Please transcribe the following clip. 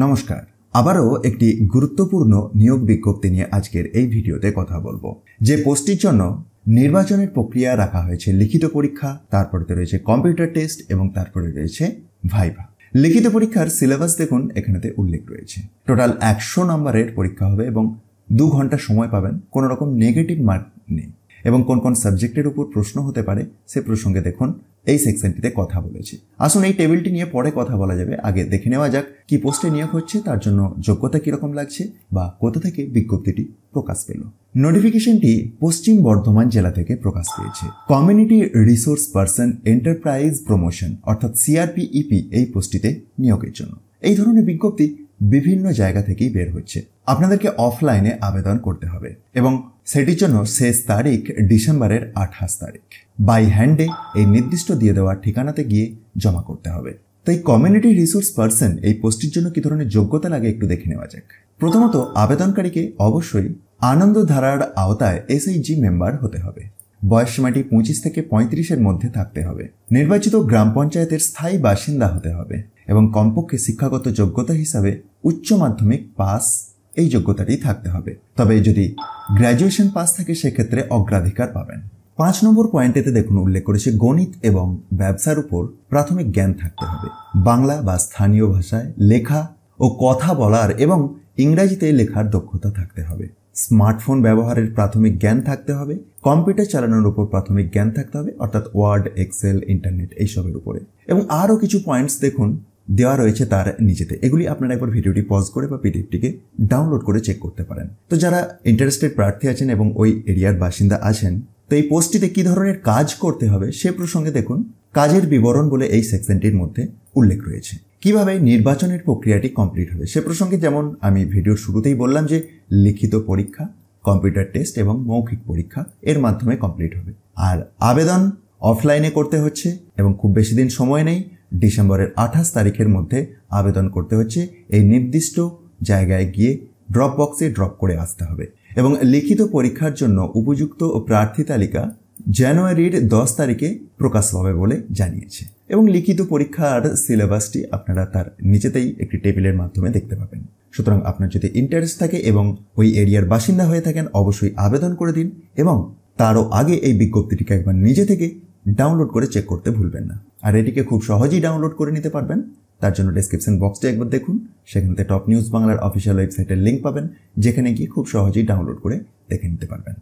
নমস্কার, আবারও একটি গুরুত্বপূর্ণ নিয়োগ বিজ্ঞপ্তি নিয়ে আজকের এই ভিডিওতে কথা বলবো। যে পোস্টটির জন্য নির্বাচনের প্রক্রিয়া রাখা হয়েছে লিখিত পরীক্ষা, তারপরে রয়েছে কম্পিউটার টেস্ট এবং তারপরে রয়েছে ভাইভা। লিখিত পরীক্ষার সিলেবাস দেখুন, এখানেতে উল্লেখ রয়েছে। টোটাল 100 নম্বরের পরীক্ষা হবে এবং 2 ঘন্টা সময় পাবেন। কোনো রকম নেগেটিভ মার্ক নেই এবং কোন কোন সাবজেক্টের উপর প্রশ্ন হতে পারে সে প্রসঙ্গে দেখুন এই সেকশনটিতে কথা বলেছি। আসুন এই টেবিলটি নিয়ে পরে কথা বলা যাবে, আগে দেখে নেওয়া যাক কি পোস্টে নিয়োগ হচ্ছে, তার জন্য যোগ্যতা কিরকম লাগছে বা কোথা থেকে বিজ্ঞপ্তিটি প্রকাশ পেল। নোটিফিকেশনটি পশ্চিম বর্ধমান জেলা থেকে প্রকাশ পেয়েছে। Community resource person enterprise promotion অর্থাৎ সিআরপিইপি এই পোস্টটিতে নিয়োগের জন্য। এই ধরনের বিজ্ঞপ্তি বিভিন্ন জায়গা থেকেই বের হচ্ছে। আপনাদেরকে অফলাইনে আবেদন করতে হবে এবং সেটির জন্য শেষ তারিখ ডিসেম্বরের 28 তারিখ। বাই হ্যান্ডে এই নির্দিষ্ট দিয়ে দেওয়া ঠিকানাতে গিয়ে জমা করতে হবে। তাই কমিউনিটি রিসোর্স পার্সন এই পোস্টের জন্য কি ধরনের যোগ্যতা লাগে একটু দেখে নেওয়া যাক। প্রথমত আবেদনকারীকে অবশ্যই আনন্দধারার আওতায় এসএইচজি মেম্বার হতে হবে। বয়স সীমাটি 25 থেকে 35-এর মধ্যে থাকতে হবে। নির্বাচিত গ্রাম পঞ্চায়েতের স্থায়ী বাসিন্দা হতে হবে এবং কমপক্ষে শিক্ষাগত যোগ্যতা হিসাবে উচ্চ মাধ্যমিক পাস এই যোগ্যতাটি থাকতে হবে। তবে যদি গ্র্যাজুয়েশন পাস থাকে সেক্ষেত্রে অগ্রাধিকার পাবেন। 5 নম্বর পয়েন্টেতে দেখুন উল্লেখ করেছে গণিত এবং ব্যবসার উপর প্রাথমিক জ্ঞান থাকতে হবে। বাংলা বা স্থানীয় ভাষায় লেখা ও কথা বলার এবং ইংরেজিতে লেখার দক্ষতা থাকতে হবে। স্মার্টফোন ব্যবহারের প্রাথমিক জ্ঞান থাকতে হবে। কম্পিউটার চালানোর উপর প্রাথমিক জ্ঞান থাকতে হবে, অর্থাৎ ওয়ার্ড, এক্সেল, ইন্টারনেট এইসবের উপরে। এবং আরও কিছু পয়েন্টস দেখুন দেওয়া রয়েছে তার নিচেতে। এগুলি আপনারা একবার ভিডিওটি পজ করে বা পিডিএফটিকে ডাউনলোড করে চেক করতে পারেন। তো যারা ইন্টারেস্টেড প্রার্থী আছেন এবং ওই এরিয়ার বাসিন্দা আছেন, তো এই পোস্টটিতে কি ধরনের কাজ করতে হবে সে প্রসঙ্গে দেখুন কাজের বিবরণ বলে এই সেকশনটির মধ্যে উল্লেখ রয়েছে। কিভাবে নির্বাচনের প্রক্রিয়াটি কমপ্লিট হবে সে প্রসঙ্গে যেমন আমি ভিডিওর শুরুতেই বললাম যে লিখিত পরীক্ষা, কম্পিউটার টেস্ট এবং মৌখিক পরীক্ষা এর মাধ্যমে কমপ্লিট হবে। আর আবেদন অফলাইনে করতে হচ্ছে এবং খুব বেশি দিন সময় নেই। ডিসেম্বরের 28 তারিখের মধ্যে আবেদন করতে হচ্ছে। এই নির্দিষ্ট জায়গায় গিয়ে ড্রপ বক্সে ড্রপ করে আসতে হবে এবং লিখিত পরীক্ষার জন্য উপযুক্ত প্রার্থী তালিকা জানুয়ারির 10 তারিখে প্রকাশ পাবে বলে জানিয়েছে এবং লিখিত পরীক্ষার সিলেবাসটি আপনারা তার নিচেতেই একটি টেবিলের মাধ্যমে দেখতে পাবেন। সুতরাং আপনার যদি ইন্টারেস্ট থাকে এবং ওই এরিয়ার বাসিন্দা হয়ে থাকেন অবশ্যই আবেদন করে দিন এবং তারও আগে এই বিজ্ঞপ্তিটিকে একবার নিজে থেকে ডাউনলোড করে চেক করতে ভুলবেন না। আর এটিকে খুব সহজেই ডাউনলোড করে নিতে পারবেন। তার জন্য ডেসক্রিপশন বক্সটি একবার দেখুন, সেখানে টপ নিউজ বাংলার অফিসিয়াল ওয়েবসাইটের লিঙ্ক পাবেন, যেখানে গিয়ে খুব সহজেই ডাউনলোড করে দেখে নিতে পারবেন।